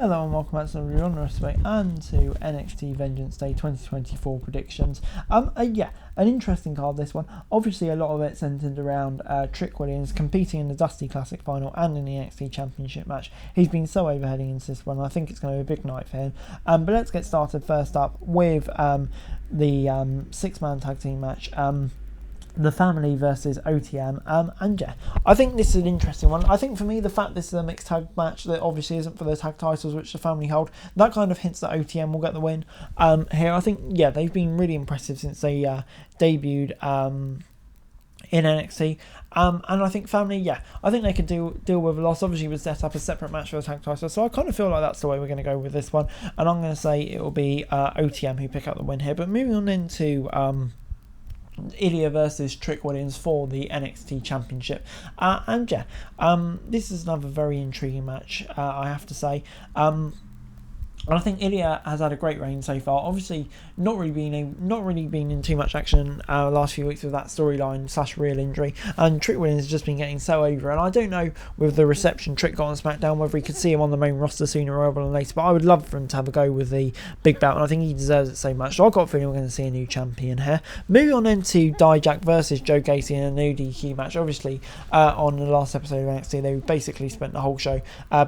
Hello and welcome back to the Honor and to NXT Vengeance Day 2024 predictions. Yeah, an interesting card this one. Obviously a lot of it centered around Trick Williams competing in the Dusty Classic final and in the NXT Championship match. He's been so overheading into this one. I think it's going to be a big night for him. But let's get started first up with the six-man tag team match. The family versus OTM, and yeah, I think this is an interesting one. I think for me, the fact this is a mixed tag match that obviously isn't for the tag titles which the family hold, that kind of hints that OTM will get the win here. I think, yeah, they've been really impressive since they debuted in NXT, and I think family, yeah, I think they could deal with a loss. Obviously, it was set up a separate match for the tag titles, so I kind of feel like that's the way we're going to go with this one, and I'm going to say it will be OTM who pick up the win here. But moving on into Ilya versus Trick Williams for the NXT Championship, and yeah, this is another very intriguing match, I have to say. And I think Ilya has had a great reign so far. Obviously, not really been in too much action last few weeks with that storyline / real injury. And Trick Williams has just been getting so over. And I don't know with the reception Trick got on SmackDown whether he could see him on the main roster sooner rather than later. But I would love for him to have a go with the big belt, and I think he deserves it so much. So I've got a feeling we're going to see a new champion here. Moving on into Dijak versus Joe Gacy in a new DQ match. Obviously, on the last episode of NXT, they basically spent the whole show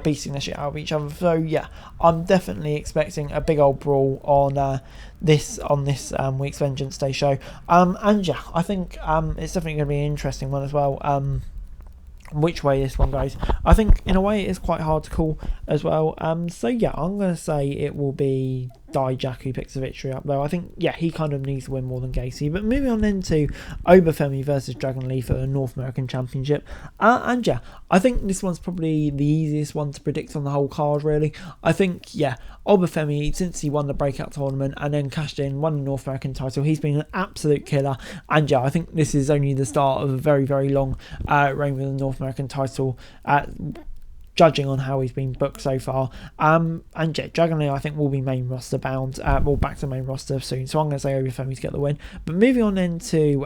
beating the shit out of each other. So yeah, I'm definitely expecting a big old brawl on this week's Vengeance Day show, and yeah, I think it's definitely going to be an interesting one as well. Which way this one goes, I think in a way it is quite hard to call as well. So yeah, I'm going to say it will be Dijak who picks the victory up, though I think, yeah, he kind of needs to win more than Gacy. But moving on into Obafemi versus Dragon Lee for the North American Championship, and yeah, I think this one's probably the easiest one to predict on the whole card, really. I think, yeah, Obafemi, since he won the breakout tournament and then cashed in, won the North American title, he's been an absolute killer. And yeah, I think this is only the start of a very, very long reign with the North American title, judging on how he's been booked so far. And yeah, Dragon Lee I think will be main roster bound, will back to main roster soon, so I'm going to say Obafemi to get the win. But moving on into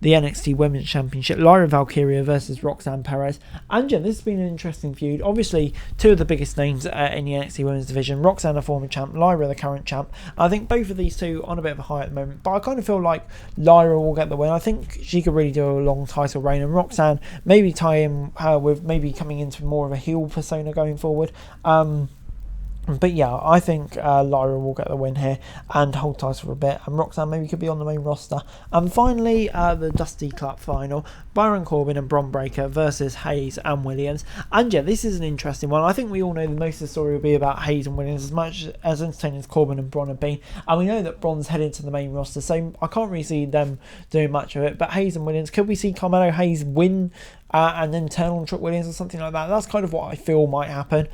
the NXT Women's Championship, Lyra Valkyria versus Roxanne Perez. And yeah, this has been an interesting feud. Obviously, two of the biggest names in the NXT Women's division, Roxanne a former champ, Lyra the current champ. I think both of these two on a bit of a high at the moment, but I kind of feel like Lyra will get the win. I think she could really do a long title reign, and Roxanne maybe tie in her with maybe coming into more of a heel persona going forward. But yeah, I think Lyra will get the win here and hold title for a bit, and Roxanne maybe could be on the main roster. And finally, the Dusty Cup final, Baron Corbin and Bron Breakker versus Hayes and Williams. And yeah, this is an interesting one. I think we all know that most of the story will be about Hayes and Williams, as much as entertaining as Corbin and Bron have been. And we know that Bron's headed to the main roster, so I can't really see them doing much of it. But Hayes and Williams, could we see Carmelo Hayes win and then turn on Trick Williams or something like that? That's kind of what I feel might happen.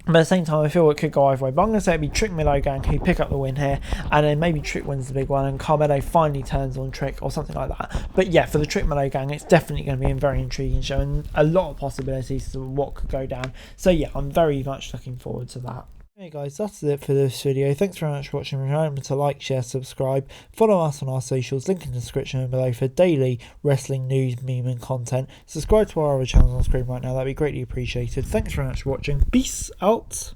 But at the same time, I feel it could go either way. But I'm going to say it'd be Trick Milo Gang who pick up the win here, and then maybe Trick wins the big one and Carmelo finally turns on Trick or something like that. But yeah, for the Trick Milo Gang, it's definitely going to be a very intriguing show and a lot of possibilities to what could go down. So yeah, I'm very much looking forward to that. Hey guys, that's it for this video. Thanks very much for watching. Remember to like, share, subscribe, follow us on our socials, link in the description below for daily wrestling news, meme and content. Subscribe to our other channels on screen right now, that'd be greatly appreciated. Thanks very much for watching. Peace out.